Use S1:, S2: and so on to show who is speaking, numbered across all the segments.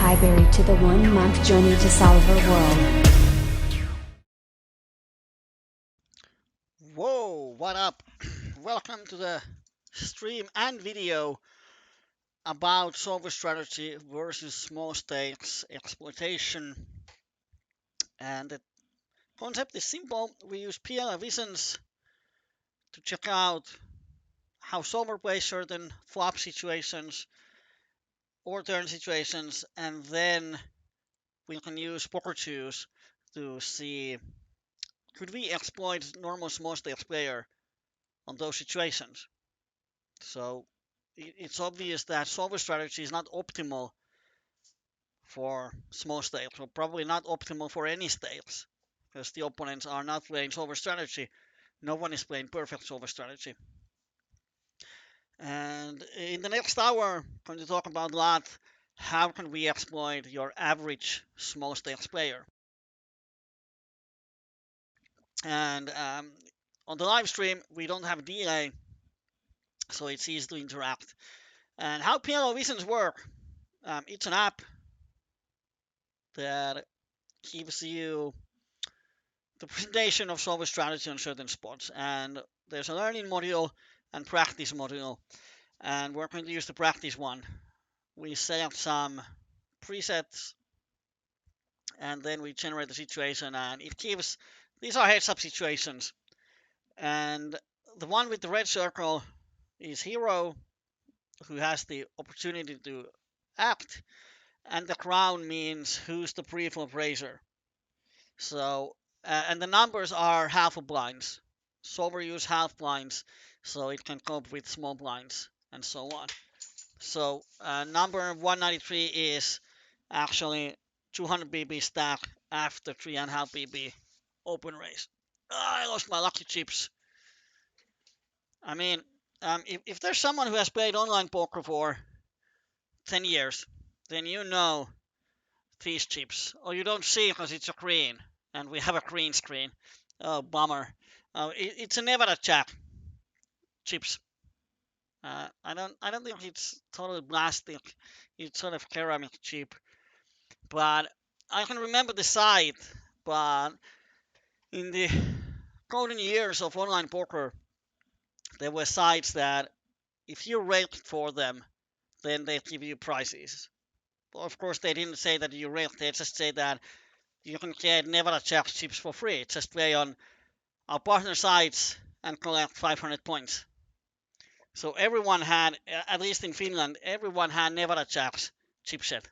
S1: Kyyberi to the 1-month journey to Solver World.
S2: Whoa, what up? Welcome to the stream and video about solver strategy versus small stakes exploitation. And the concept is simple. We use PLO Visions to check out how solver plays certain flop situations or turn situations, and then we can use PokerJuice to see could we exploit normal small stakes player on those situations. So it's obvious that solver strategy is not optimal for small stakes, or probably not optimal for any stakes, because the opponents are not playing solver strategy. No one is playing perfect solver strategy. And in the next hour, I'm going to talk about a lot how can we exploit your average small stakes player. And on the live stream, we don't have delay, so it's easy to interact. And how PLO Visions work, it's an app that gives you the presentation of solver strategy on certain spots. And there's a learning module and practice module. And we're going to use the practice one. We set up some presets and then we generate the situation, and it gives, these are heads up situations. And the one with the red circle is hero, who has the opportunity to act, and the crown means who's the pre-flop raiser. So and the numbers are half of blinds. Solver use half blinds, so it can cope with small blinds and so on. So number 193 is actually 200 BB stack after 3.5 BB open raise. I lost my lucky chips. I mean, if there's someone who has played online poker for 10 years, then you know these chips. Or you don't see because it's a green, and we have a green screen. Oh, bummer. It's a Nevada Jack chips. I don't think it's totally plastic. It's sort of ceramic chip. But I can remember the site. But in the golden years of online poker, there were sites that if you rated for them, then they give you prizes. Well, of course, they didn't say that you rated. They just say that you can get Nevada Jack chips for free. Just play on our partner sites and collect 500 points. So everyone had, at least in Finland, everyone had Nevada Jack's chipset.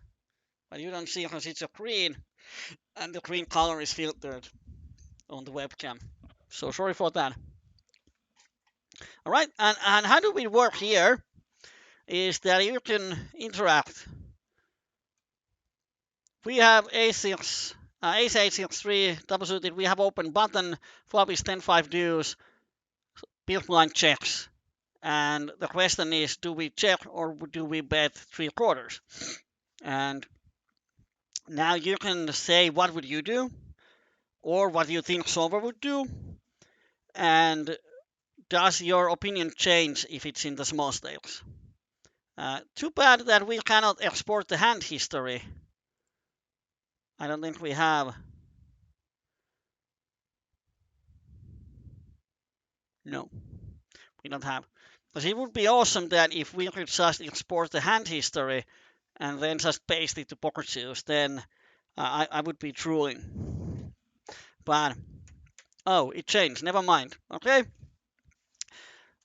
S2: But you don't see because it's a green, and the green color is filtered on the webcam. So sorry for that. All right, and how do we work here is that you can interact. We have A6, Ace 863, double suited. We have open button, flop is 10-5 deuce, big blind checks. And the question is, do we check or do we bet 3/4? And now you can say what would you do, or what you think solver would do, and does your opinion change if it's in the small stakes? Too bad that we cannot export the hand history. I don't think we have. No, we don't have. Because it would be awesome that if we could just export the hand history and then just paste it to PokerJuice, then I would be drooling. But, oh, it changed. Never mind. Okay.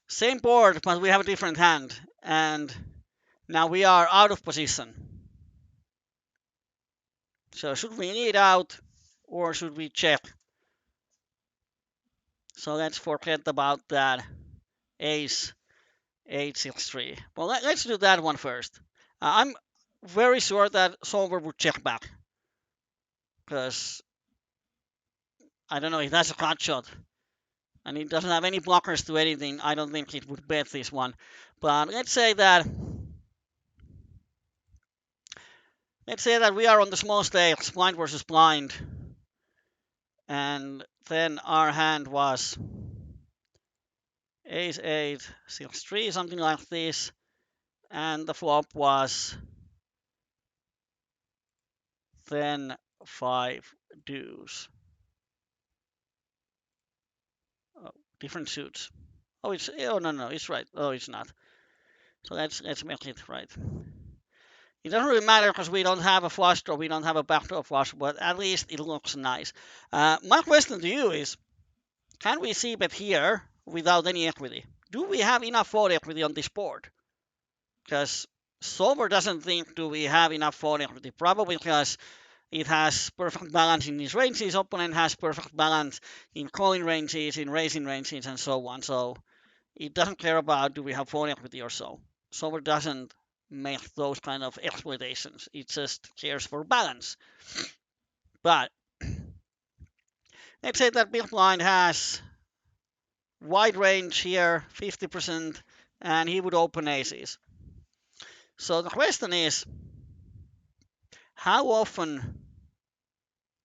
S2: Same board, but we have a different hand. And now we are out of position. So should we lead out or should we check? So let's forget about that ace 863. Well, let's do that one first. I'm very sure that solver would check back. Because I don't know if that's a cut shot. And it doesn't have any blockers to anything. I don't think it would bet this one. But let's say that we are on the small stakes, blind versus blind. And then our hand was ace 8, 6, 3, something like this. And the flop was then 5 deuce. Oh, different suits. Oh, no, it's right. Oh, it's not. So let's make it right. It doesn't really matter because we don't have a flush draw, we don't have a backdoor flush, but at least it looks nice. My question to you is, can we see bet here without any equity? Do we have enough fold equity on this board? Because solver doesn't think do we have enough fold equity, probably because it has perfect balance in his ranges, opponent has perfect balance in calling ranges, in raising ranges, and so on. So it doesn't care about do we have fold equity or so. Solver doesn't make those kind of exploitations. It just cares for balance. But let's say that big blind has wide range here, 50%, and he would open aces. So the question is, how often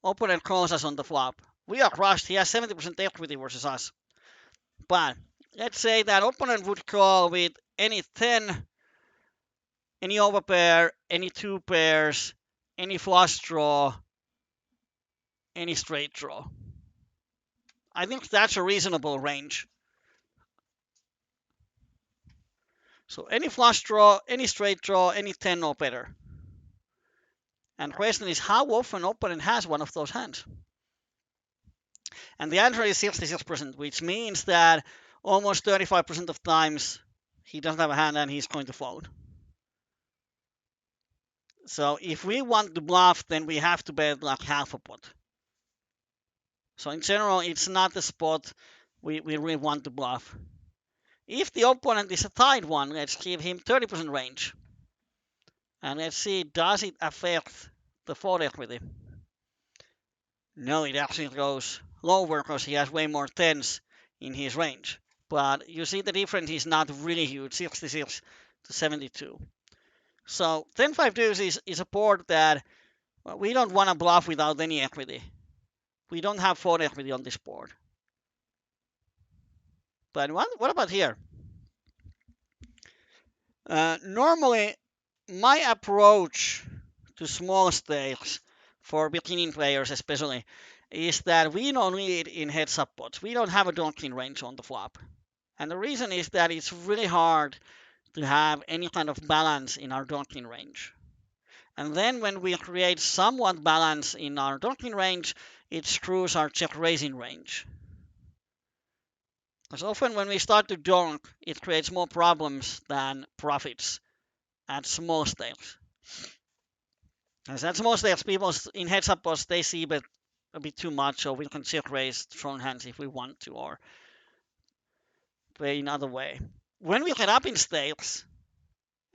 S2: opponent calls us on the flop? We are crushed. He has 70% equity versus us. But let's say that opponent would call with any 10, any overpair, any two pairs, any flush draw, any straight draw. I think that's a reasonable range. So any flush draw, any straight draw, any 10 or better. And the question is, how often opponent has one of those hands? And the answer is 66%, which means that almost 35% of times he doesn't have a hand and he's going to fold. So if we want to bluff, then we have to bet like half a pot. So in general, it's not the spot we really want to bluff. If the opponent is a tied one, let's give him 30% range. And let's see, does it affect the fold equity? No, it actually goes lower because he has way more tens in his range. But you see the difference is not really huge, 66 to 72. So 10-5 deuce is a board that we don't want to bluff without any equity. We don't have fold equity on this board. But what about here? Normally, my approach to small stakes, for beginning players especially, is that we don't lead in heads-up pots. We don't have a donking range on the flop. And the reason is that it's really hard to have any kind of balance in our donking range. And then when we create somewhat balance in our donking range, it screws our check raising range. Because often when we start to donk, it creates more problems than profits at small stakes. As at small stakes, people in heads up pots, they see a bit too much, so we can check raise strong hands if we want to, or play another way. When we get up in stakes,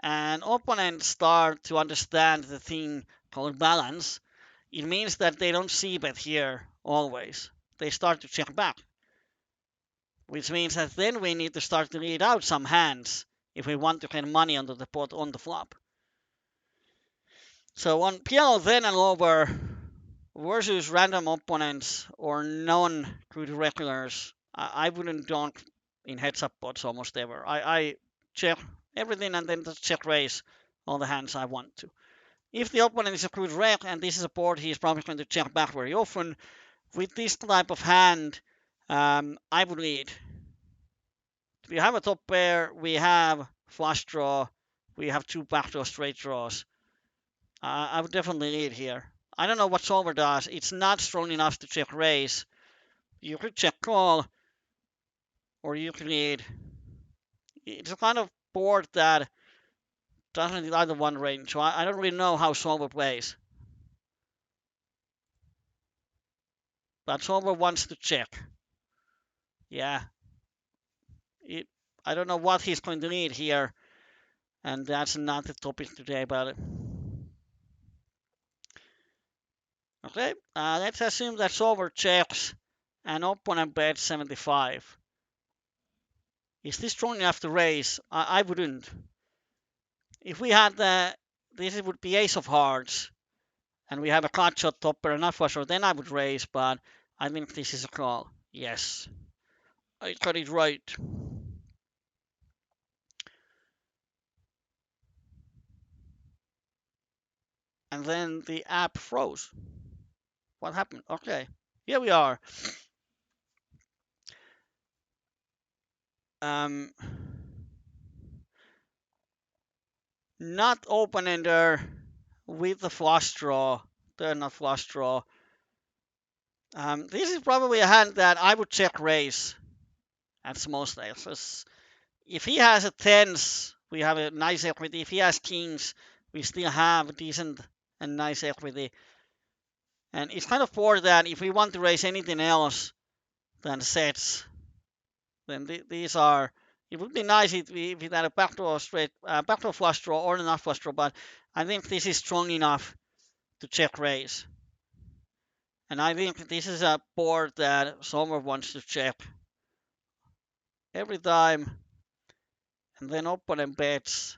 S2: and opponents start to understand the thing called balance, it means that they don't see bet here always. They start to check back, which means that then we need to start to lead out some hands if we want to get money onto the pot on the flop. So on PLO then and over versus random opponents or non-good regulars, I wouldn't donk in heads-up pots almost ever. I check everything and then just check raise all the hands I want to. If the opponent is a good reg and this is a board he's probably going to check back very often, with this type of hand, I would lead. We have a top pair, we have flush draw, we have two backdoor straight draws. I would definitely lead here. I don't know what solver does. It's not strong enough to check raise. You could check call, or you could lead. It's a kind of board that doesn't need either one range, so I don't really know how solver plays. But solver wants to check. Yeah. I don't know what he's going to need here, and that's not the topic today about it. Okay, let's assume that solver checks and opponent bets 75. Is this strong enough to raise? I wouldn't. If we had this would be ace of hearts, and we have a cut shot topper and not flush draw, then I would raise, but I think this is a call. Yes, I got it right. and then the app froze. What happened? Okay, here we are. Not open-ender with the flush draw. They're not flush draw. This is probably a hand that I would check raise at small stakes. If he has a tens, we have a nice equity. If he has kings, we still have decent and nice equity. And it's kind of poor that if we want to raise anything else than sets, then these are. It would be nice if we had a backdoor straight, backdoor flush draw or not flush draw, but I think this is strong enough to check raise. And I think this is a board that Sommer wants to check every time, and then opponent bets.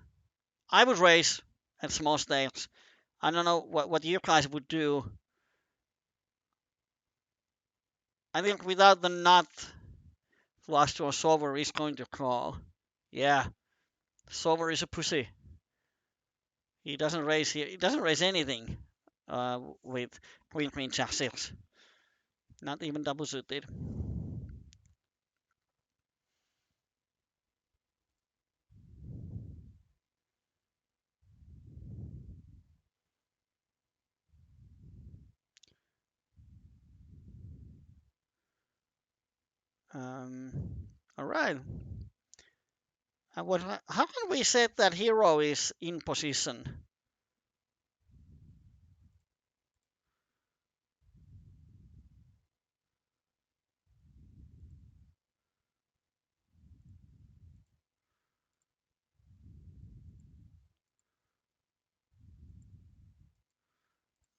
S2: I would raise at small stakes. I don't know what you guys would do. I think without the nut, flush draw solver is going to call. Yeah, solver is a pussy. He doesn't raise here. He doesn't raise anything with queen jack six. Not even double suited. All right. How can we say that hero is in position?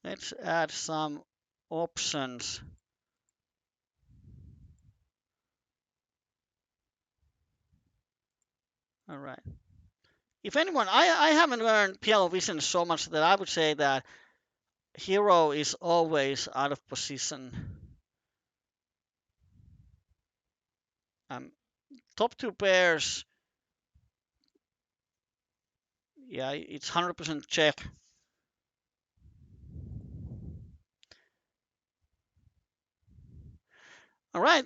S2: Let's add some options. All right. If anyone, I haven't learned PLO Vision so much that I would say that hero is always out of position. Top two pairs, yeah, it's 100% check. All right,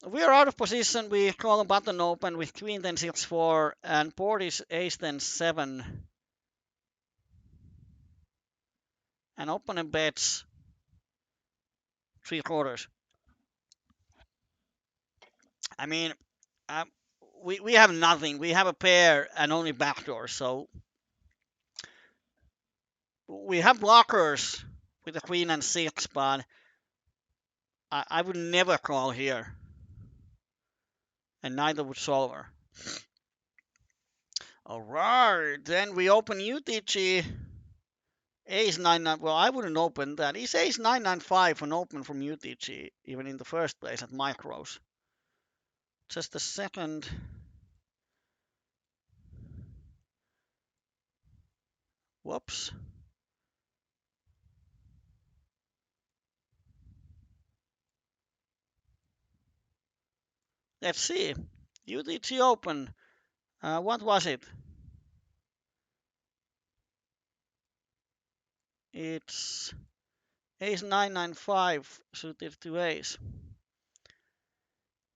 S2: we are out of position. We call a button open with queen then 6-4, and board is ace then 7. And opponent bets 3/4. I mean, we have nothing. We have a pair and only backdoor, so we have blockers with the queen and 6, but I would never call here, and neither would solver. All right, then we open UTG. Ace 9-9. Well, I wouldn't open that. Is ace 9-9-5 an open from UTG, even in the first place at micros? Just a second. Whoops. Let's see. UTG open. What was it? It's ace 9-9-5 suited to ace.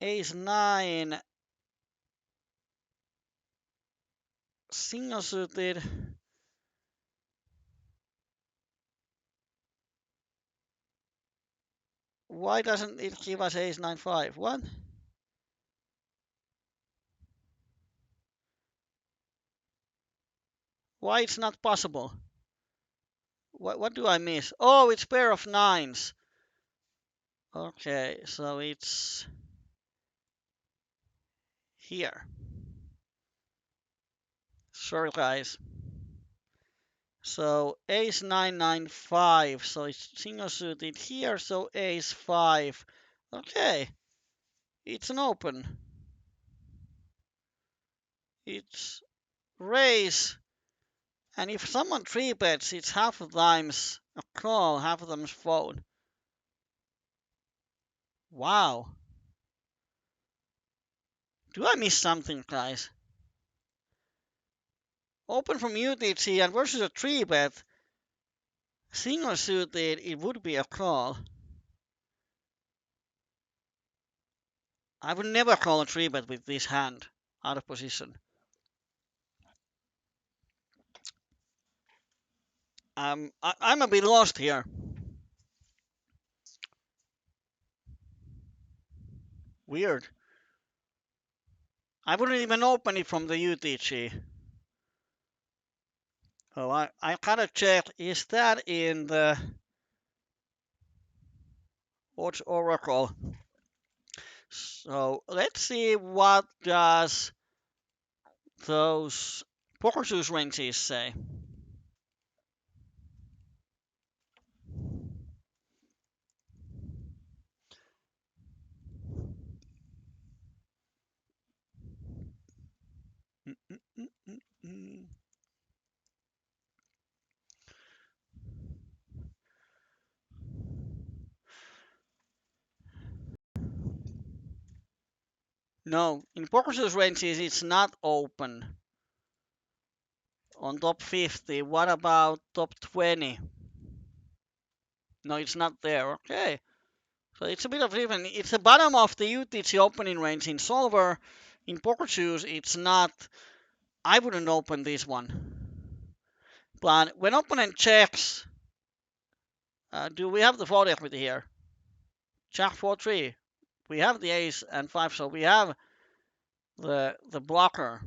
S2: Ace 9 single suited. Why doesn't it give us ace 9-5? What? Why it's not possible? What do I miss? Oh, it's pair of nines. Okay, so it's here. Sorry, guys. So ace 9-9-5. So it's single suited here. So ace 5. Okay, it's an open. It's raise. And if someone three bets, it's half the times a call, half of them is fold. Wow. Do I miss something, guys? Open from UTC and versus a three bet. Single suited, it would be a call. I would never call a 3-bet with this hand out of position. I'm a bit lost here. Weird. I wouldn't even open it from the UTG. Oh, I gotta check. Is that in the Odds Oracle? So let's see what does those PokerJuice ranges say. No, in PokerJuice ranges it's not open. On top 50, what about top 20? No, it's not there. Okay. So it's a bit of even. It's the bottom of the UTC opening range in Solver. In PokerJuice, it's not. I wouldn't open this one. But when opponent checks, do we have the fold equity here? Jack 4-3. We have the ace and 5, so we have the blocker.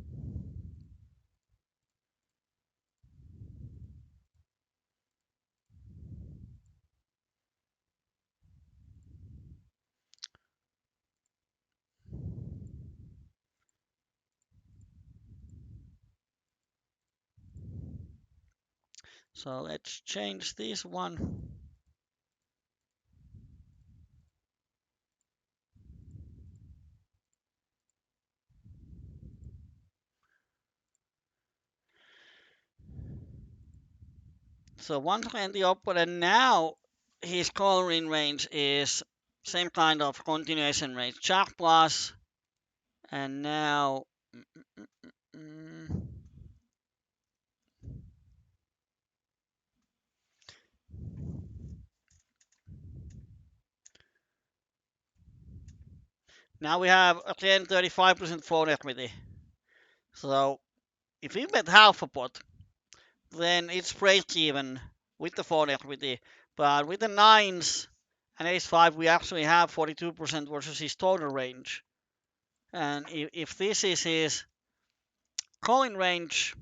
S2: So let's change this one. So once again, the opponent now, his coloring range is same kind of continuation range. Jack plus, and now now we have again 35% fold equity. So if we bet half a pot, then it's break even with the fold equity. But with the nines and ace 5, we actually have 42% versus his total range. And if this is his calling range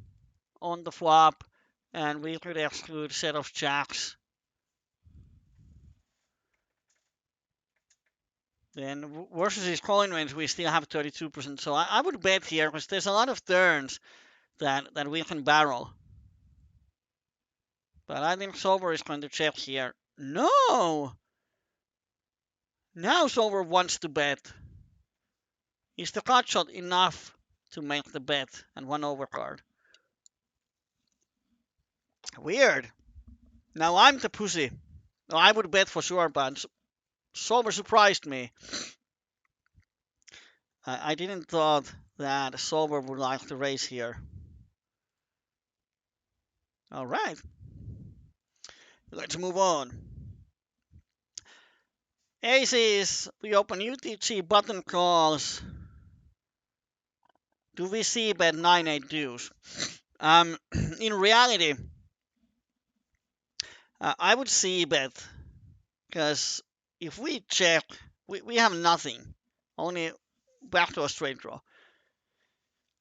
S2: on the flop, and we could exclude set of jacks, then versus his calling range, we still have 32%. So I would bet here because there's a lot of turns that we can barrel. But I think Solver is going to check here. No! Now Solver wants to bet. Is the cut shot enough to make the bet and one overcard? Weird. Now I'm the pussy. No, I would bet for sure, but Solver surprised me. I didn't thought that Solver would like to raise here. All right. Let's move on. Aces, we open UTG button calls. Do we see bet 9-8 deuce? In reality, I would see bet because if we check, we have nothing, only back to a straight draw.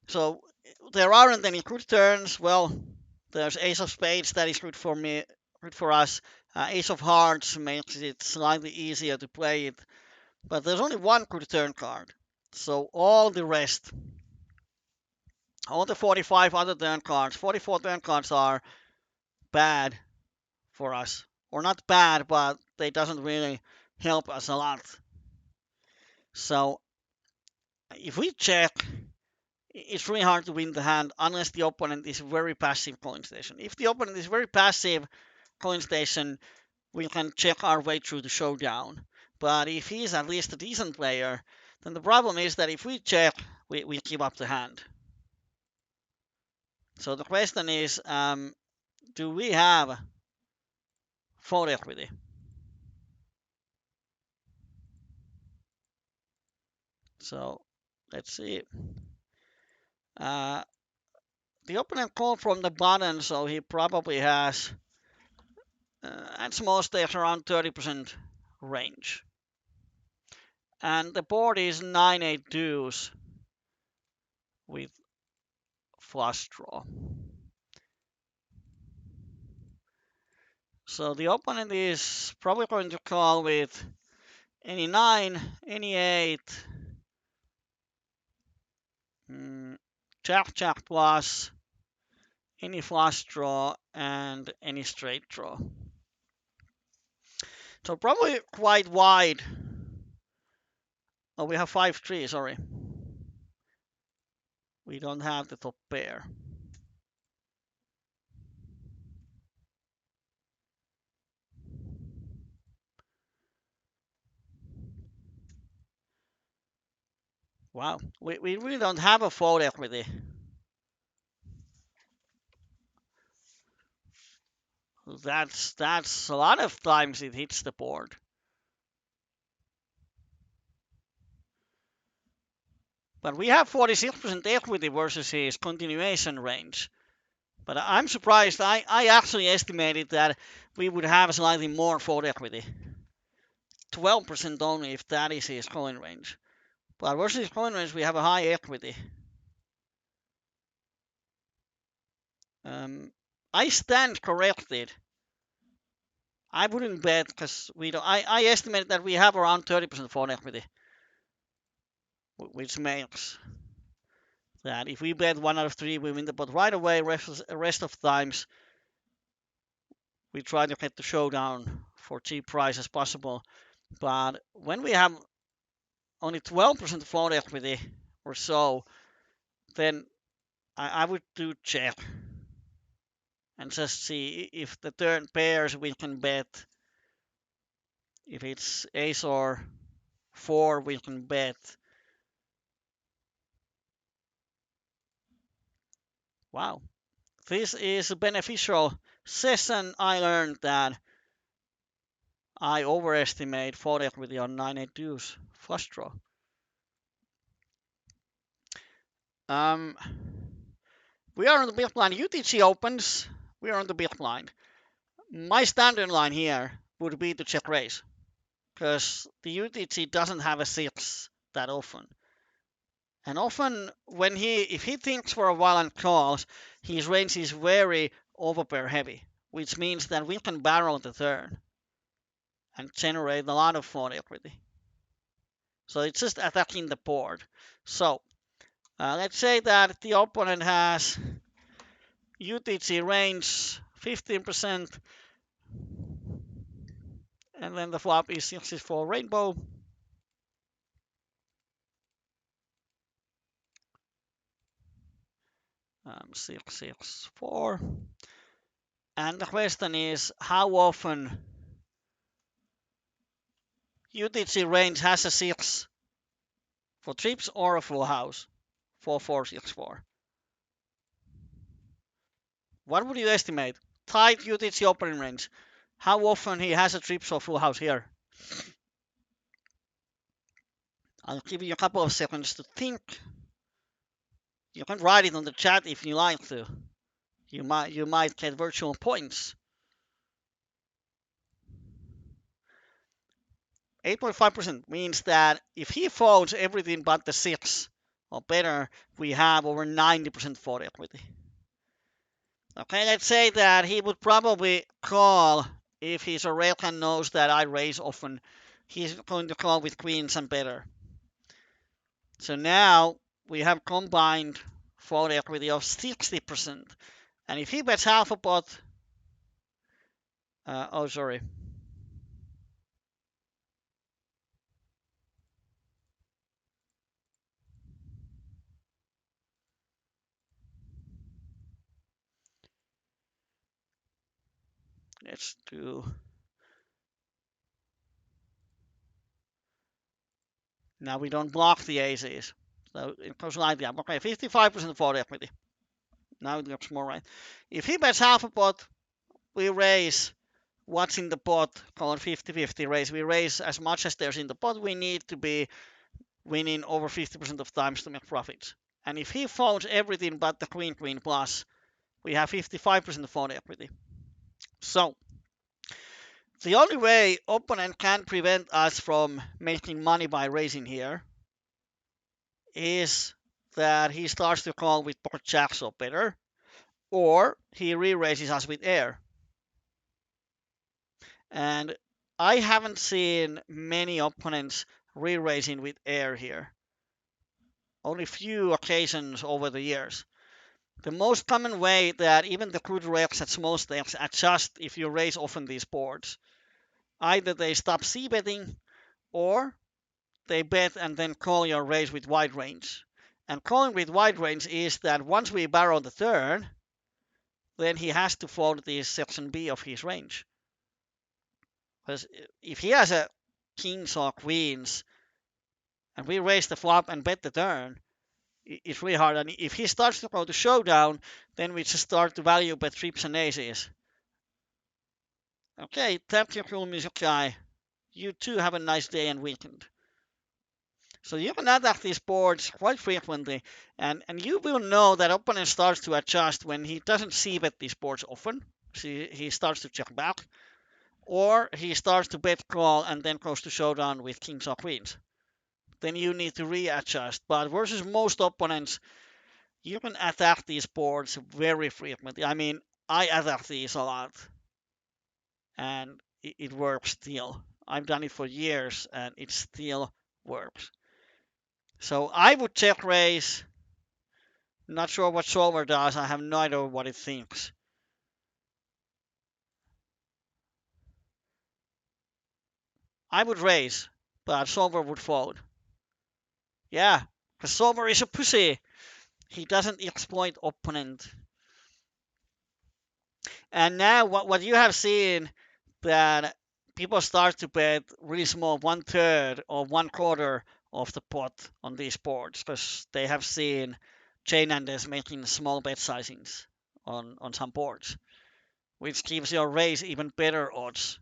S2: So there aren't any good turns. Well, there's ace of spades that is good for me, good for us. Ace of hearts makes it slightly easier to play it, but there's only one good turn card. So all the rest, all the 45 other turn cards, 44 turn cards are bad for us, or not bad, but they doesn't really help us a lot. So if we check, it's really hard to win the hand unless the opponent is very passive calling station. If the opponent is very passive calling station, we can check our way through the showdown. But if he's at least a decent player, then the problem is that if we check, we give up the hand. So the question is, do we have fold equity. So let's see. The opponent called from the button, so he probably has at small stakes around 30% range. And the board is 9-8 deuce with flush draw. So the opponent is probably going to call with any 9, any 8, jack plus, any flush draw, and any straight draw. So probably quite wide. Oh, we have 5-3, sorry. We don't have the top pair. Wow, we really don't have a fold equity. That's a lot of times it hits the board. But we have 46% equity versus his continuation range. But I'm surprised. I actually estimated that we would have slightly more fold equity. 12% only if that is his coin range. But versus his coin range, we have a high equity. I stand corrected. I wouldn't bet because we don't. I estimate that we have around 30% fold equity, which makes that if we bet 1 out of 3, we win the pot right away. Rest of times, we try to get the showdown for cheap price as possible. But when we have only 12% fold equity or so, then I would do check and just see if the turn pairs we can bet. If it's ace or 4, we can bet. Wow, this is a beneficial session. I learned that I overestimate fold equity on 9-8 deuce flush draw. We are on the big blind. UTG opens. We are on the big blind. My standard line here would be to check raise, because the UTG doesn't have a 6 that often. And often when if he thinks for a while and calls, his range is very overpair heavy, which means that we can barrel the turn and generate a lot of fold equity. So it's just attacking the board. So let's say that the opponent has UTG range 15%, and then the flop is 64 rainbow. Um, 664. And the question is how often UTG range has a 6 for trips or a full house. 4464. What would you estimate? Tight UTG opening range. How often he has a trips or full house here? I'll give you a couple of seconds to think. You can write it on the chat if you like to. You might get virtual points. 8.5% means that if he folds everything but the 6 or better, we have over 90% fold equity. Okay, let's say that he would probably call if he's a rail and knows that I raise often. He's going to call with queens and better. So now we have combined fold equity of 60%. And if he bets half a pot, sorry. Let's do. Now we don't block the aces. So it goes like that. Okay, 55% fold equity. Now it looks more right. If he bets half a pot, we raise what's in the pot, call it 50-50 raise. We raise as much as there's in the pot. We need to be winning over 50% of times to make profits. And if he folds everything but the queen plus, we have 55% fold equity. So the only way opponent can prevent us from making money by raising here is that he starts to call with pocket jacks or better, or he re-raises us with air. And I haven't seen many opponents re-raising with air here. Only few occasions over the years. The most common way that even the good reps at small stakes adjust if you raise often these boards, either they stop c-betting or they bet and then call your raise with wide range. And calling with wide range is that once we barrel the turn, then he has to fold this section B of his range. Because if he has a kings or queens and we raise the flop and bet the turn, it's really hard. And if he starts to go to showdown, then we just start to value bet trips and aces. Okay, thank you, cool music guy. You too have a nice day and weekend. So you can attack these boards quite frequently, and you will know that opponent starts to adjust when he doesn't see bet these boards often. So he starts to check back, or he starts to bet call and then goes to showdown with kings or queens. Then you need to readjust. But versus most opponents, you can attack these boards very frequently. I mean, I attack these a lot, and it works still. I've done it for years, and it still works. So I would check raise. Not sure what solver does. I have no idea what it thinks. I would raise, but solver would fold. Yeah, because solver is a pussy. He doesn't exploit opponent. And now what you have seen that people start to bet really small, 1/3 or 1/4 of the pot on these boards because they have seen chain enders making small bet sizings on some boards, which gives your raise even better odds.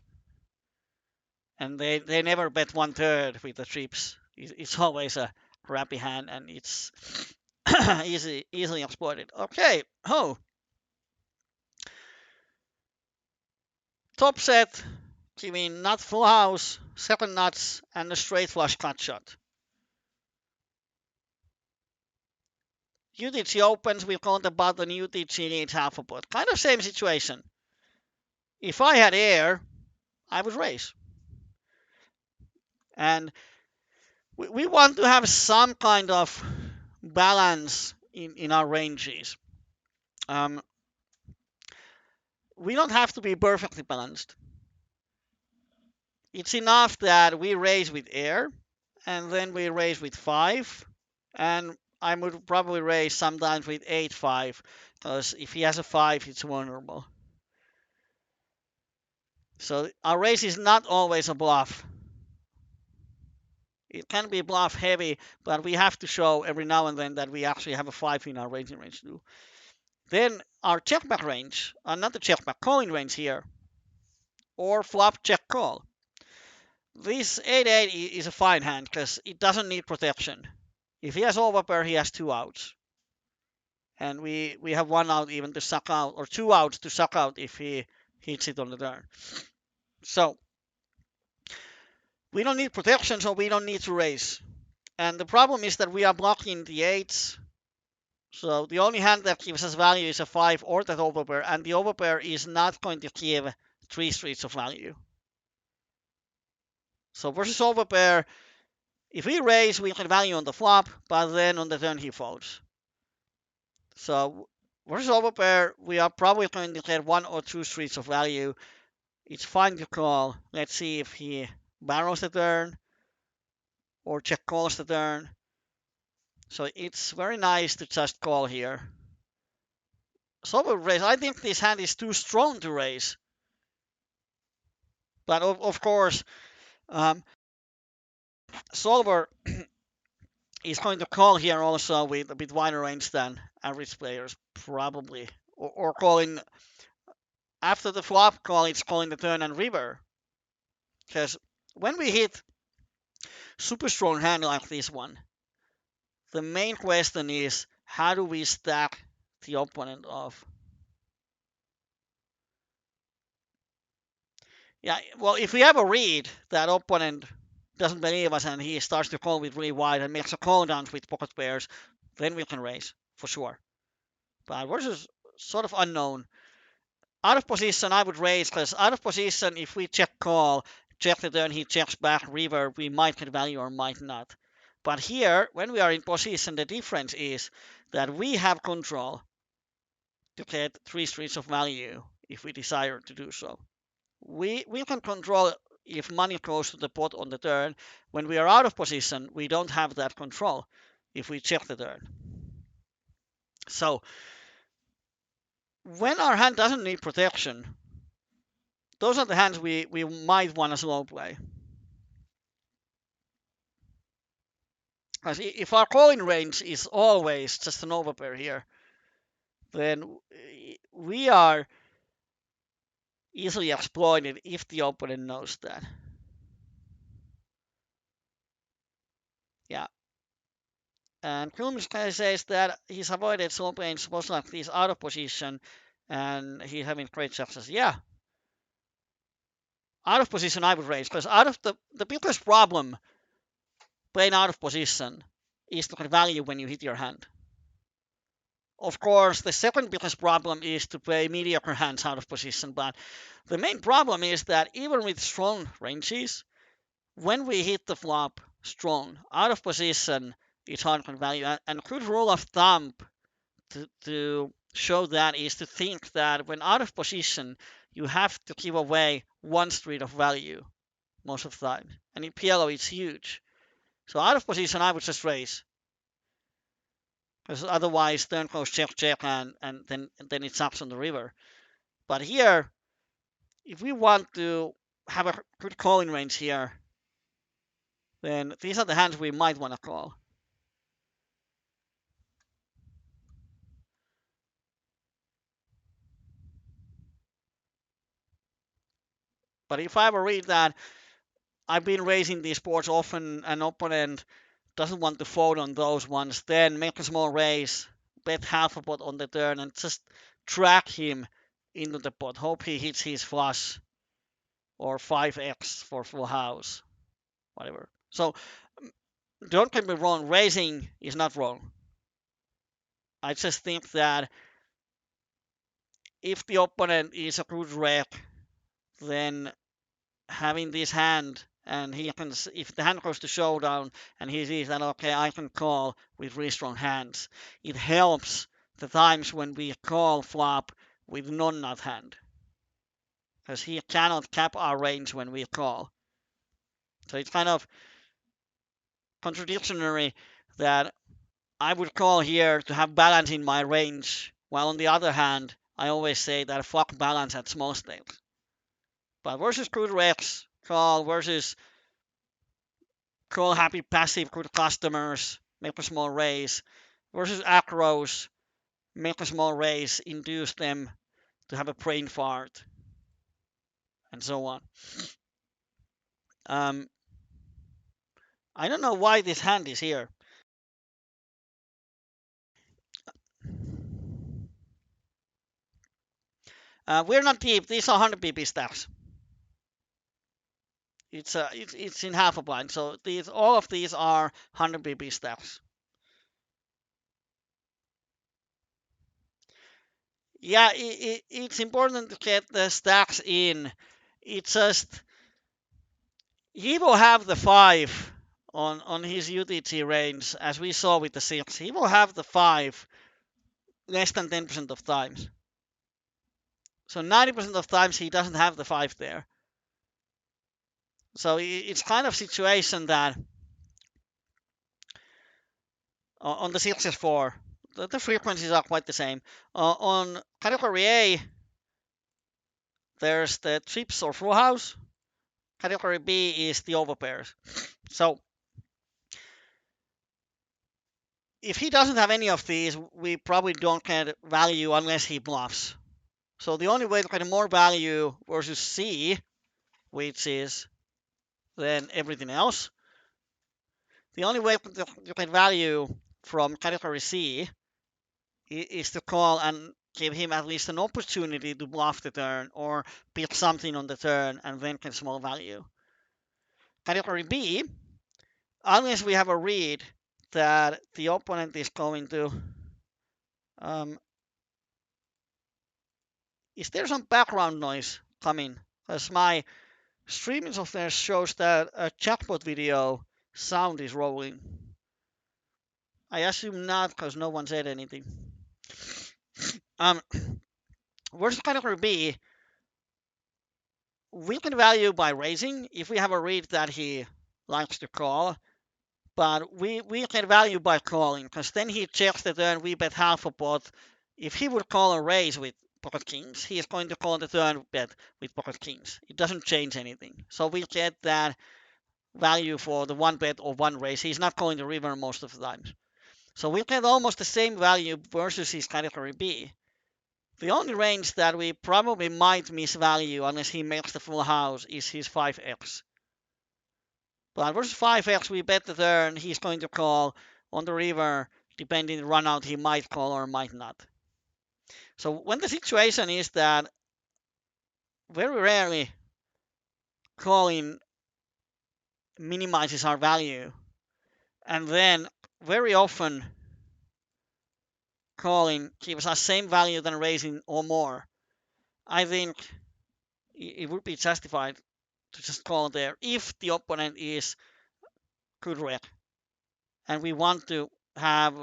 S2: And they never bet 1/3 with the trips. It's always a crappy hand, and it's easily exploited. Okay, top set, giving nut full house, 7 nuts, and a straight flush cut shot. UTG opens, we count the button, UTG needs half a pot. Kind of same situation. If I had air, I would raise. And we want to have some kind of balance in our ranges. We don't have to be perfectly balanced. It's enough that we raise with air, and then we raise with 5, and I would probably raise sometimes with 8-5, because if he has a 5, it's vulnerable. So our raise is not always a bluff. It can be bluff heavy, but we have to show every now and then that we actually have a 5 in our raising range too. Then our checkback range, not the checkback, calling range here, or flop check call. This 8-8 is a fine hand because it doesn't need protection. If he has overpair, he has 2 outs. And we have 1 out even to suck out, or 2 outs to suck out if he hits it on the turn. So we don't need protection, so we don't need to raise. And the problem is that we are blocking the 8s. So the only hand that gives us value is a 5 or that overpair, and the overpair is not going to give 3 streets of value. So versus overpair, if we raise, we get value on the flop, but then on the turn he folds. So versus overpair, we are probably going to get 1 or 2 streets of value. It's fine to call. Let's see if he barrels the turn or check calls the turn. So it's very nice to just call here. Solver raise. I think this hand is too strong to raise. But of course, solver is going to call here also with a bit wider range than average players, probably. Or calling after the flop call, it's calling the turn and river. Because when we hit super strong hand like this one, the main question is how do we stack the opponent off? Yeah, well, if we have a read that opponent doesn't believe us and he starts to call with really wide and makes a call downs with pocket pairs, then we can raise for sure. But versus sort of unknown, out of position, I would raise because out of position, if we check call, check the turn, he checks back river, we might get value or might not. But here, when we are in position, the difference is that we have control to get 3 streets of value if we desire to do so. We can control if money goes to the pot on the turn. When we are out of position, we don't have that control if we check the turn. So when our hand doesn't need protection, those are the hands we might want to slow play. Because if our calling range is always just an overpair here, then we are easily exploited if the opponent knows that. Yeah. And Kulmis says that he's avoided slow playing spots like this out of position and he's having great success. Yeah. Out of position, I would raise because out of the biggest problem playing out of position is to get value when you hit your hand. Of course, the second biggest problem is to play mediocre hands out of position, but the main problem is that even with strong ranges, when we hit the flop strong, out of position, it's hard to get value. And a good rule of thumb to show that is to think that when out of position, you have to give away 1 street of value most of the time. And in PLO, it's huge. So out of position, I would just raise. Because otherwise, turn goes check, check, and then it sucks on the river. But here, if we want to have a good calling range here, then these are the hands we might want to call. But if I ever read that I've been raising these boards often, an opponent doesn't want to fold on those ones, then make a small raise, bet half a pot on the turn, and just track him into the pot. Hope he hits his flush or 5x for full house, whatever. So don't get me wrong, raising is not wrong. I just think that if the opponent is a good rep, then having this hand and he can, if the hand goes to showdown and he sees that okay, I can call with really strong hands, it helps the times when we call flop with non-nut hand, because he cannot cap our range when we call. So it's kind of contradictory that I would call here to have balance in my range, while on the other hand, I always say that fuck balance at small stakes. But versus good reps, call versus call happy passive good customers, make a small raise, versus acros, make a small raise, induce them to have a brain fart, and so on. I don't know why this hand is here. We're not deep. These are 100 BP stacks. It's in half a blind. So all of these are 100 BP stacks. Yeah, it's important to get the stacks in. It's just he will have the 5 on his UTG range, as we saw with the 6. He will have the 5 less than 10% of times. So 90% of times he doesn't have the 5 there. So it's kind of situation that on the 6 is 4, the frequencies are quite the same. On category A, there's the trips or full house. Category B is the overpairs. So if he doesn't have any of these, we probably don't get value unless he bluffs. So the only way to get more value versus C, which is then everything else, the only way to get value from category C is to call and give him at least an opportunity to bluff the turn or pick something on the turn and then get small value. Category B, unless we have a read that the opponent is going to is there some background noise coming? Because my streaming software shows that a chatbot video sound is rolling. I assume not because no one said anything. Versus category B, we can value by raising if we have a read that he likes to call, but we can value by calling because then he checks the turn, we bet half a pot. If he would call a raise with pocket kings, he is going to call the turn bet with pocket kings. It doesn't change anything. So we get that value for the one bet or one raise. He's not going to river most of the time. So we get almost the same value versus his category B. The only range that we probably might misvalue unless he makes the full house is his 5x. But versus 5x, we bet the turn he's going to call on the river, depending the run out he might call or might not. So when the situation is that very rarely calling minimizes our value, and then very often calling gives us same value than raising or more, I think it would be justified to just call there if the opponent is good rec and we want to have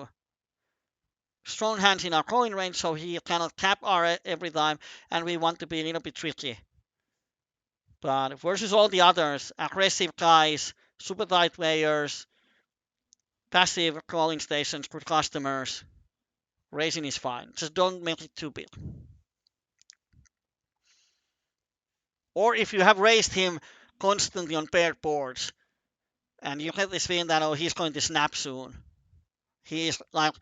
S2: strong hands in our calling range so he cannot cap our every time and we want to be a little bit tricky. But versus all the others, aggressive guys, super tight players, passive calling stations, good customers, raising is fine. Just don't make it too big. Or if you have raised him constantly on paired boards and you get this feeling that, oh, he's going to snap soon. He's like,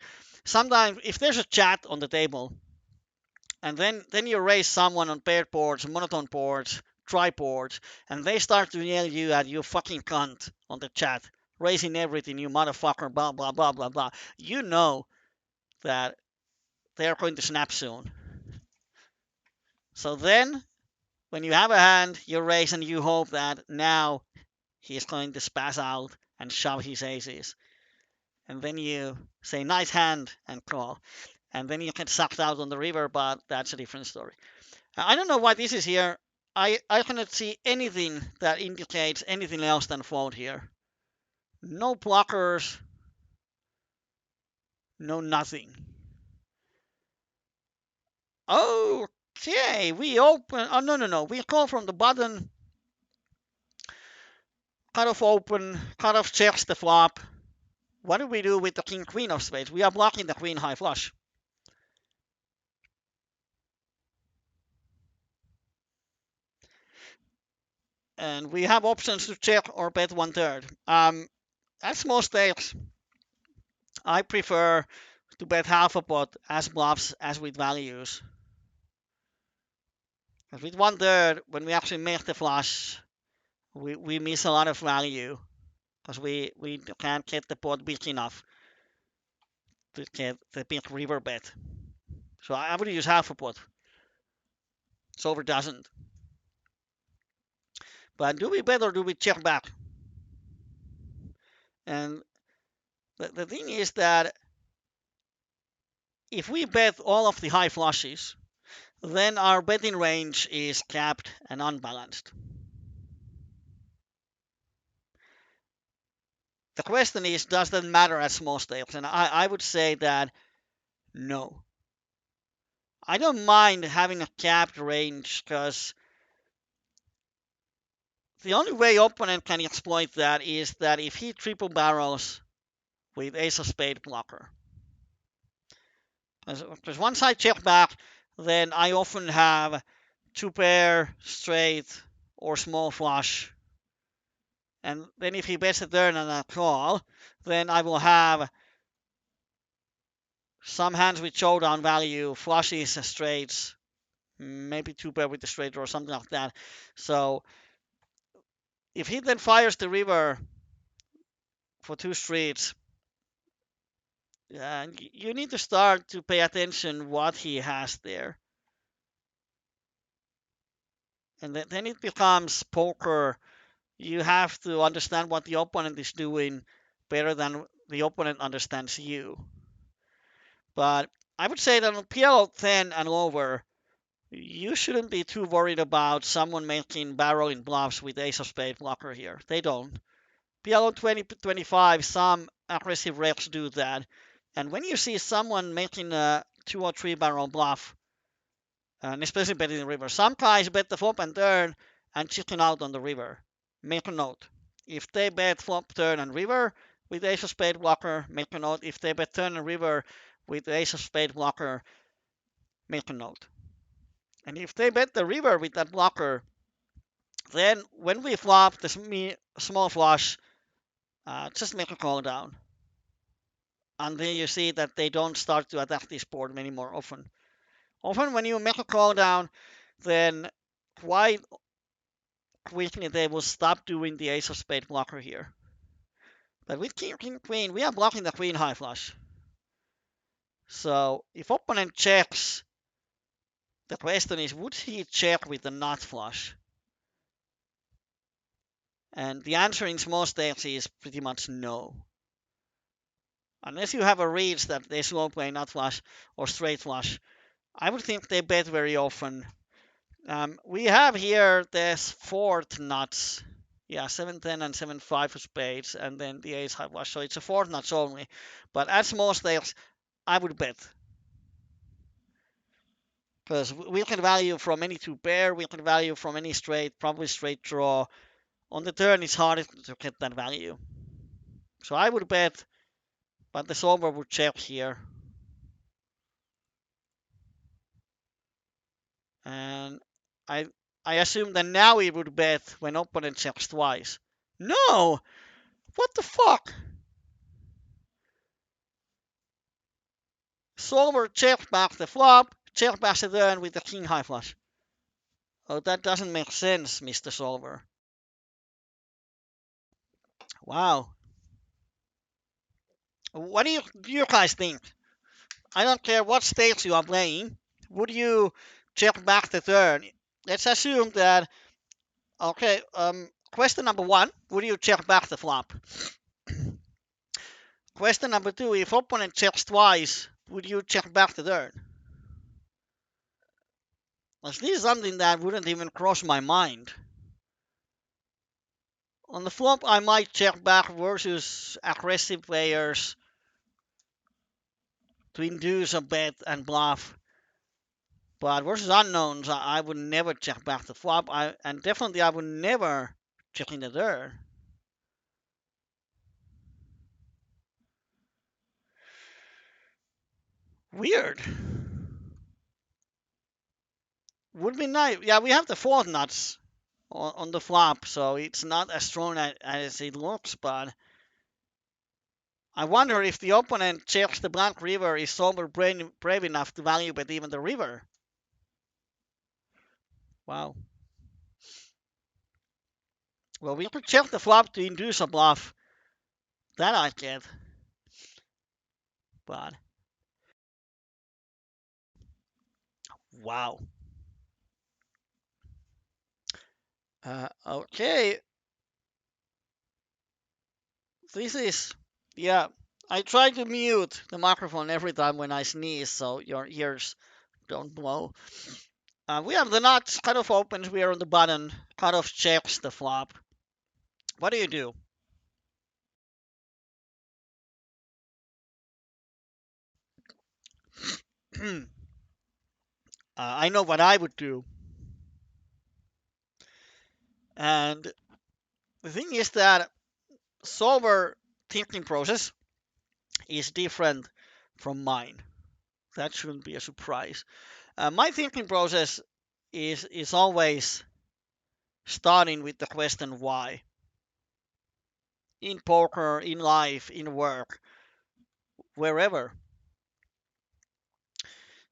S2: sometimes if there's a chat on the table and then you raise someone on paired boards, monotone boards, tri boards, and they start to yell you at you fucking cunt on the chat, raising everything, you motherfucker, blah, blah, blah, blah, blah. You know that they're going to snap soon. So then, when you have a hand, you raise and you hope that now he's going to spaz out and shove his aces. And then you say, nice hand, and call. And then you get sucked out on the river, but that's a different story. I don't know why this is here. I cannot see anything that indicates anything else than fold here. No blockers. No nothing. Okay, we open. Oh, no. We call from the button. Cut off open. Cut off checks the flop. What do we do with the king queen of spades? We are blocking the queen high flush. And we have options to check or bet 1/3. At small stakes, I prefer to bet half a pot as bluffs as with values. Because with 1/3, when we actually make the flush, we miss a lot of value because we can't get the pot big enough to get the big river bet. So I would use half a pot. Solver doesn't. But do we bet or do we check back? And the thing is that if we bet all of the high flushes, then our betting range is capped and unbalanced. The question is, does that matter at small stakes? And I would say that no. I don't mind having a capped range because the only way opponent can exploit that is that if he triple barrels with ace of spade blocker. Because once I check back, then I often have two pair, straight, or small flush. And then if he bets the turn and I call, then I will have some hands with showdown value, flushes, straights, maybe two pair with the straight draw or something like that. So if he then fires the river for two streets, you need to start to pay attention what he has there. And then it becomes poker. You have to understand what the opponent is doing better than the opponent understands you. But I would say that on PLO 10 and over, you shouldn't be too worried about someone making barreling bluffs with ace of spade blocker here. They don't. PLO 20-25, some aggressive reps do that. And when you see someone making a 2 or 3 barrel bluff, and especially betting the river, some guys bet the flop and turn and chicken out on the river. Make a note. If they bet flop, turn, and river with ace of spade blocker, make a note. If they bet turn and river with ace of spade blocker, make a note. And if they bet the river with that blocker, then when we flop the small flush, just make a call down. And then you see that they don't start to attack this board anymore often. Often when you make a call down, then quite quickly they will stop doing the ace of spade blocker here. But with king, king, queen, we are blocking the queen high flush. So if opponent checks, the question is, would he check with the nut flush? And the answer in small stakes is pretty much no. Unless you have a read that they slow play nut flush or straight flush, I would think they bet very often. We have here this fourth nuts. Yeah, 7-10 and 7-5 for spades, and then the ace high flush. So it's a fourth nuts only. But at small stakes, I would bet. Because we can value from any two pair, we can value from any straight, probably straight draw. On the turn, it's harder to get that value. So I would bet, but the solver would check here. And I assume that now he would bet when opponent checks twice. No! What the fuck? Solver checked back the flop, checked back the turn with the king high flush. Oh, that doesn't make sense, Mr. Solver. Wow. What do you guys think? I don't care what stakes you are playing. Would you check back the turn? Let's assume that. Okay. Question number one: would you check back the flop? Question number two: if opponent checks twice, would you check back the turn? This is something that wouldn't even cross my mind. On the flop, I might check back versus aggressive players to induce a bet and bluff. But versus unknowns, I would never check back the flop. And definitely I would never check in the turn. Weird. Would be nice. Yeah, we have the fourth nuts on the flop, so it's not as strong as it looks, but I wonder if the opponent checks the blank river is sober brave enough to value bet even the river. Wow. Well, we could check the flop to induce a bluff. That I get. But wow. Okay. This is, yeah. I try to mute the microphone every time when I sneeze so your ears don't blow. We have the nuts, cutoff opens, we are on the button, cutoff checks the flop. What do you do? I know what I would do. And the thing is that solver thinking process is different from mine. That shouldn't be a surprise. My thinking process is always starting with the question why. In poker, in life, in work, wherever.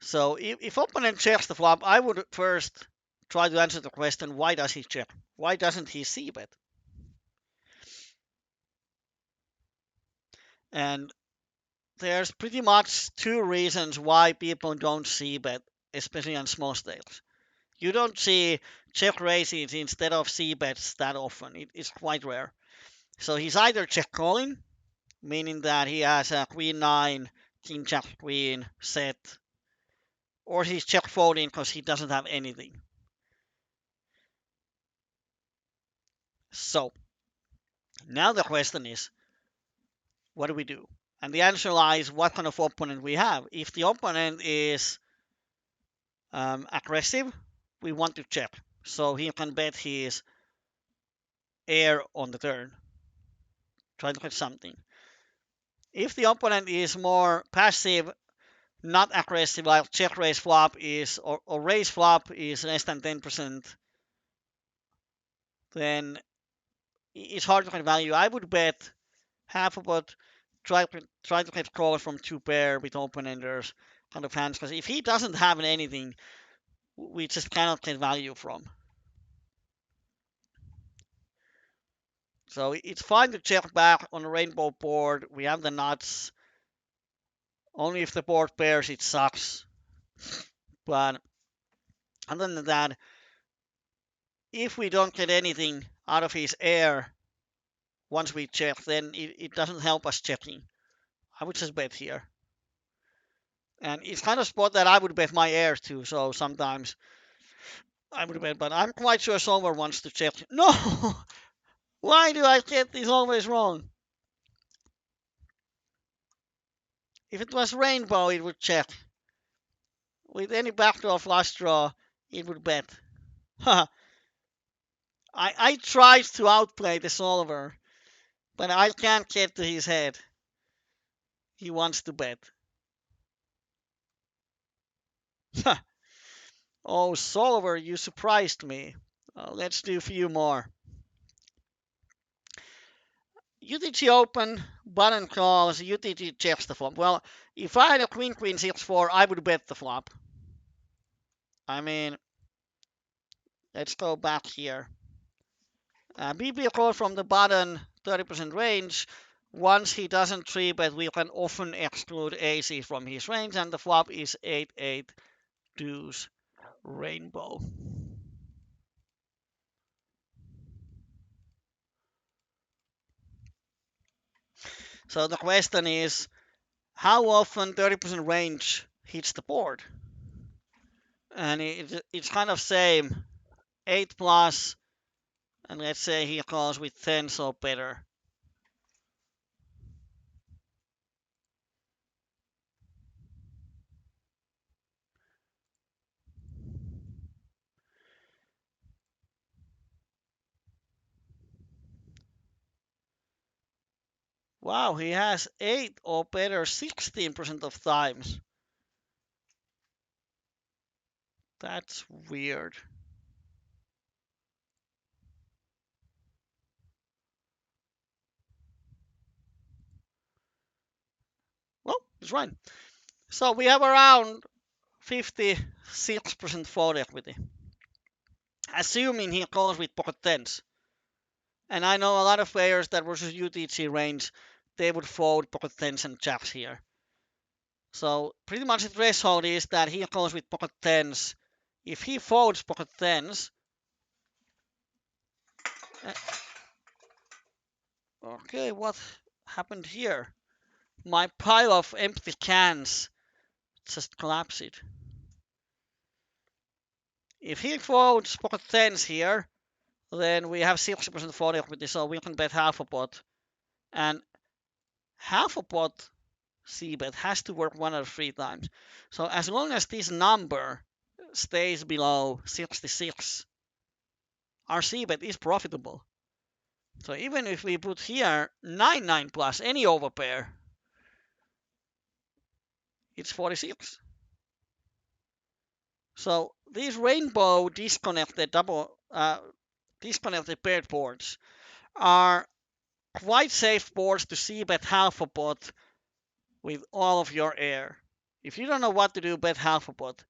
S2: So if opponent checks the flop, I would first try to answer the question, why does he check? Why doesn't he see bet? And there's pretty much two reasons why people don't see bet, especially on small stakes. You don't see check raises instead of c bets that often. It's quite rare. So he's either check calling, meaning that he has a queen nine, king jack queen set, or he's check folding because he doesn't have anything. So now the question is, what do we do? And the answer lies what kind of opponent we have. If the opponent is aggressive, we want to check. So he can bet his air on the turn. Try to get something. If the opponent is more passive, not aggressive, like check raise flop is, or raise flop is less than 10%, then it's hard to get value. I would bet half of what, try to get calls from two pair with open enders kind of hands, because if he doesn't have anything, we just cannot get value from. So it's fine to check back on a rainbow board. We have the nuts. Only if the board pairs, it sucks. But other than that, if we don't get anything out of his air once we check, then it doesn't help us checking. I would just bet here. And it's kind of spot that I would bet my air too. So sometimes I would bet, but I'm quite sure Solver wants to check. No! Why do I get this always wrong? If it was rainbow, it would check. With any backdoor flush draw, it would bet. I tried to outplay the solver, but I can't get to his head. He wants to bet. Oh, solver, you surprised me. Let's do a few more. UTG open, button calls, UTG checks the flop. Well, if I had a queen, queen, 6-4, I would bet the flop. I mean, let's go back here. BB call from the button, 30% range. Once he doesn't 3-bet, we can often exclude AC from his range, and the flop is 8-8 deuce rainbow. So the question is, how often 30% range hits the board? And it's kind of same, 8 plus, and let's say he calls with 10, so better. Wow, he has 8 or better 16% of times. That's weird. Well, he's right. So we have around 56% fold equity, assuming he calls with pocket tens. And I know a lot of players that versus UTG range, they would fold pocket tens and jacks here. So pretty much the threshold is that he calls with pocket tens. If he folds pocket tens, okay, what happened here? My pile of empty cans just collapsed. If he folds pocket tens here, then we have 60% fold equity, so we can bet half a pot. And half a pot c-bet has to work 1 out of 3 times. So as long as this number stays below 66, our c-bet is profitable. So even if we put here 9-9 plus any overpair, it's 46. So these rainbow disconnected disconnected paired boards are quite safe boards to c-bet half a pot with all of your air. If you don't know what to do, bet half a pot.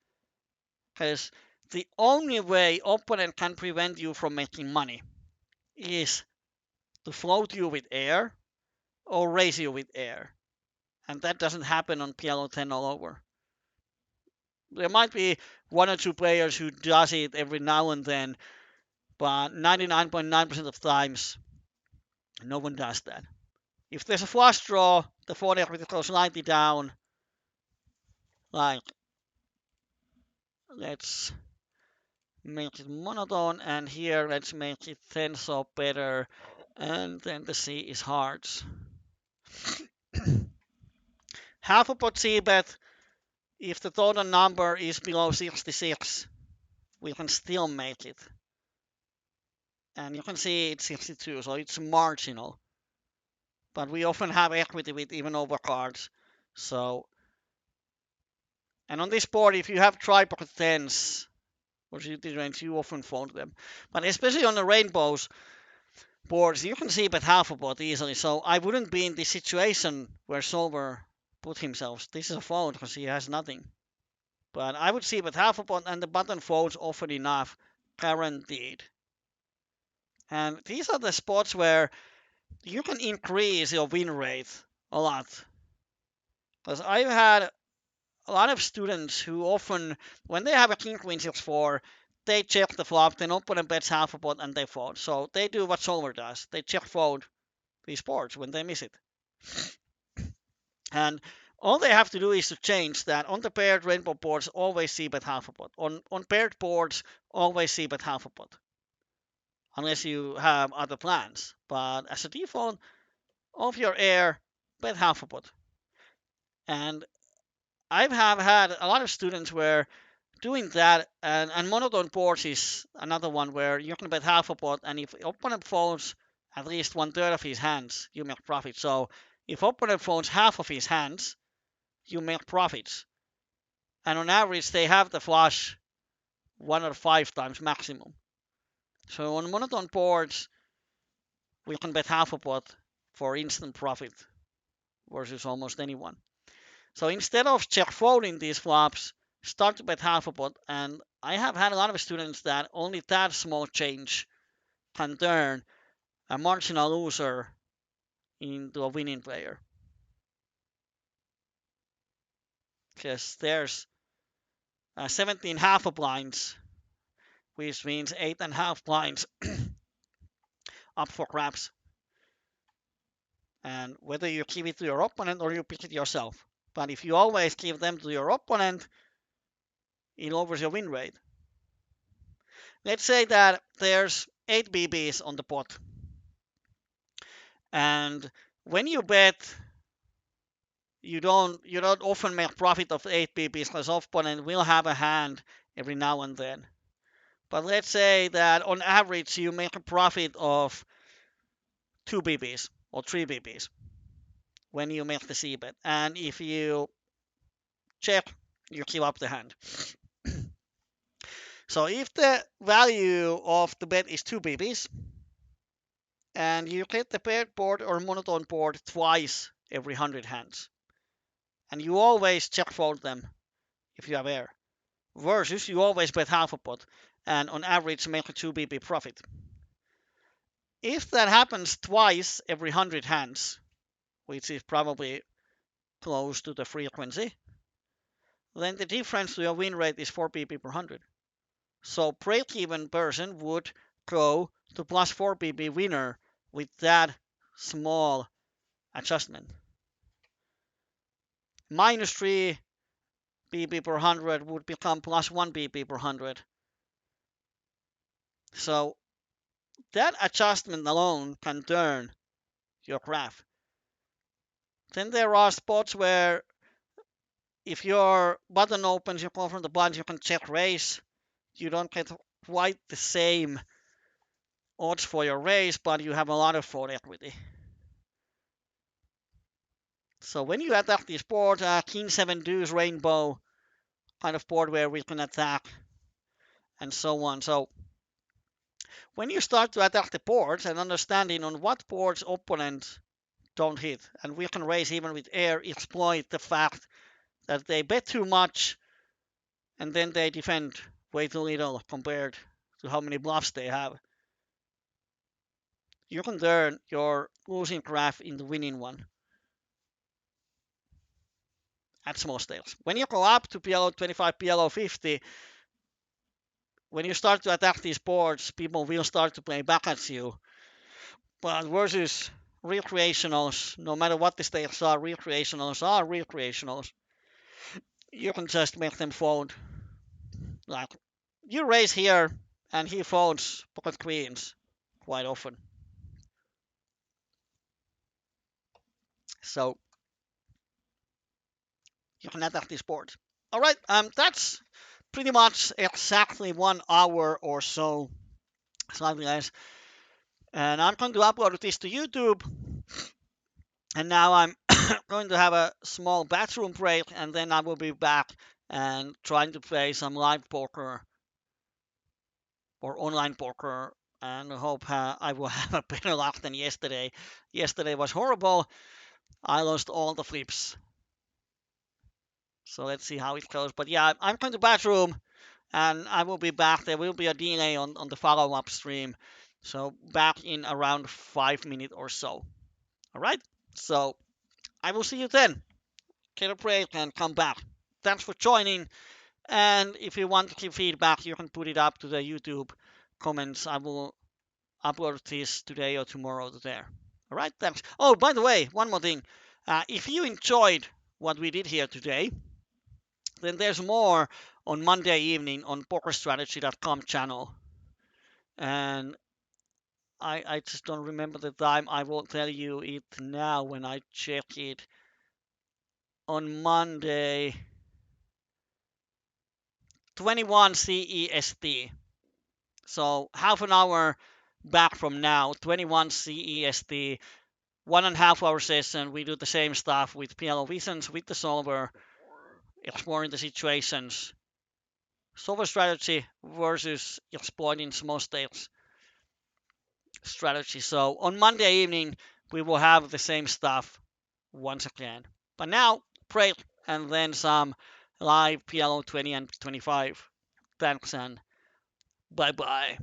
S2: Because the only way opponent can prevent you from making money is to float you with air or raise you with air. And that doesn't happen on PLO 10 all over. There might be one or two players who does it every now and then, but 99.9% of times, no one does that. If there's a flush draw, the fold equity goes slightly down. Like, let's make it monotone, and here let's make it 10 so better, and then the C is hearts. Half a pot C bet, if the total number is below 66, we can still make it. And you can see it's 62, so it's marginal. But we often have equity with even overcards. So, and on this board, if you have tripocket 10s or GT range, you often fold them. But especially on the rainbows boards, you can see bet half a pot easily. So I wouldn't be in this situation where Solver put himself. This is a fold because he has nothing. But I would see bet half a pot, and the button folds often enough, guaranteed. And these are the spots where you can increase your win rate a lot. Because I've had a lot of students who often, when they have a king queen 6-4, they check the flop, then opponent bets half a pot and they fold. So they do what Solver does. They check fold these boards when they miss it. And all they have to do is to change that on the paired rainbow boards, always see bet half a pot. On paired boards, always see bet half a pot. Unless you have other plans. But as a default, of your air, bet half a pot. And I have had a lot of students where doing that, and monotone boards is another one where you can bet half a pot, and if opponent folds at least 1/3 of his hands, you make profit. So if opponent folds half of his hands, you make profits. And on average, they have the flush 1 or 5 times maximum. So on monotone boards, we can bet half a pot for instant profit versus almost anyone. So instead of check folding these flops, start to bet half a pot. And I have had a lot of students that only that small change can turn a marginal loser into a winning player. Because there's 17 half a blinds, which means 8.5 blinds up for grabs. And whether you give it to your opponent or you pick it yourself. But if you always give them to your opponent, it lowers your win rate. Let's say that there's 8 BBs on the pot. And when you bet, you don't often make profit of 8 BBs because opponent will have a hand every now and then. But let's say that on average you make a profit of 2 BBs or 3 BBs when you make the C bet. And if you check, you give up the hand. So if the value of the bet is 2 BBs, and you get the paired board or monotone board twice every 100 hands, and you always check fold them if you have air, versus you always bet half a pot, and on average make a 2 BB profit. If that happens twice every 100 hands, which is probably close to the frequency, then the difference to your win rate is 4 BB per 100. So break-even person would go to plus 4 BB winner with that small adjustment. Minus 3 BB per 100 would become plus 1 BB per 100. So that adjustment alone can turn your graph. Then there are spots where if your button opens, you call from the blinds, you can check raise. You don't get quite the same odds for your raise, but you have a lot of fold equity. So when you attack this board, King 7 deuce rainbow kind of board where we can attack and so on. So when you start to attack the boards and understanding on what boards opponents don't hit, and we can raise even with air, exploit the fact that they bet too much and then they defend way too little compared to how many bluffs they have. You can turn your losing graph into winning one at small stakes. When you go up to PLO 25, PLO 50, when you start to attack these boards, people will start to play back at you. But versus recreationals, no matter what the stakes are, recreationals are recreationals. You can just make them fold. Like, you raise here, and he folds pocket queens quite often. So you can attack these boards. All right, that's pretty much exactly 1 hour or so, slightly less. And I'm going to upload this to YouTube. And now I'm going to have a small bathroom break, and then I will be back and trying to play some live poker or online poker, and hope I will have a better luck than yesterday. Yesterday was horrible. I lost all the flips. So let's see how it goes. But yeah, I'm going to bathroom and I will be back. There will be a delay on the follow-up stream. So back in around 5 minutes or so. All right. So I will see you then. Get a break and come back. Thanks for joining. And if you want to give feedback, you can put it up to the YouTube comments. I will upload this today or tomorrow there. All right, thanks. Oh, by the way, one more thing. If you enjoyed what we did here today, then there's more on Monday evening on pokerstrategy.com channel. And I just don't remember the time. I will tell you it now when I check it. On Monday, 21 CEST. So half an hour back from now, 21 CEST, 1.5 hour session. We do the same stuff with PLO Visions, with the solver, exploring the situations. Solver strategy versus exploiting small stakes strategy. So on Monday evening, we will have the same stuff once again. But now, break and then some live PLO 20 and 25. Thanks and bye bye.